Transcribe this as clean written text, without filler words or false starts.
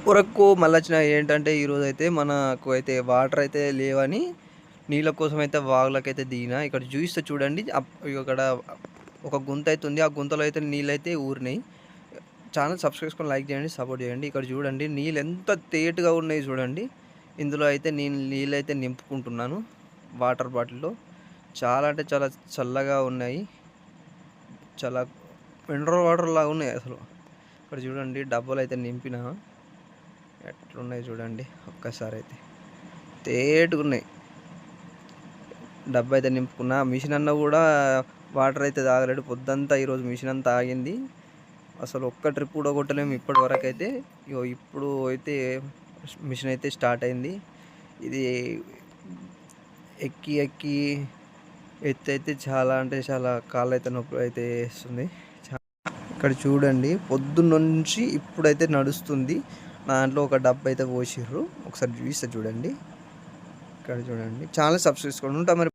వరకు మళ్ళొచ్చిన ఏంటంటే ఈరోజైతే మనకు అయితే వాటర్ అయితే లేవని నీళ్ళ కోసం అయితే వాగులకైతే దిగిన. ఇక్కడ చూయిస్తే చూడండి ఇక్కడ ఒక గుంత అయితే ఉంది. ఆ గుంతలో అయితే నీళ్ళైతే ఊరినాయి. ఛానల్ సబ్స్క్రైబ్ చేసుకొని లైక్ చేయండి, సపోర్ట్ చేయండి. ఇక్కడ చూడండి నీళ్ళు ఎంత తేటగా ఉన్నాయి చూడండి. ఇందులో అయితే నేను నీళ్ళైతే నింపుకుంటున్నాను వాటర్ బాటిల్‌లో. చాలా అంటే చాలా చల్లగా ఉన్నాయి. చాలా మినరల్ వాటర్ లాగా ఉన్నాయి అసలు. ఇక్కడ చూడండి డబ్బాలైతే నింపిన. ఎట్లున్నాయి చూడండి ఒక్కసారి అయితే తేటుగున్నాయి. డబ్బా అయితే నింపుకున్నా. మిషన్ అన్న కూడా వాటర్ అయితే తాగలేడు. పొద్దంతా ఈరోజు మిషన్ అంతా ఆగింది. అసలు ఒక్క ట్రిప్ కూడా కొట్టలేము ఇప్పటి వరకు అయితే. ఇప్పుడు అయితే మిషన్ అయితే స్టార్ట్ అయింది. ఇది ఎక్కి ఎక్కి ఎత్తి అయితే చాలా అంటే చాలా కాళ్ళు అయితే నొప్పి అయితే వేస్తుంది. ఇక్కడ చూడండి పొద్దున్నుంచి ఇప్పుడైతే నడుస్తుంది. దాంట్లో ఒక డబ్బా అయితే పోసిర్రు. ఒకసారి చూపిస్తా చూడండి. ఇక్కడ చూడండి ఛానల్ సబ్స్క్రైబ్ చేసుకోండి. ఉంటా మరి.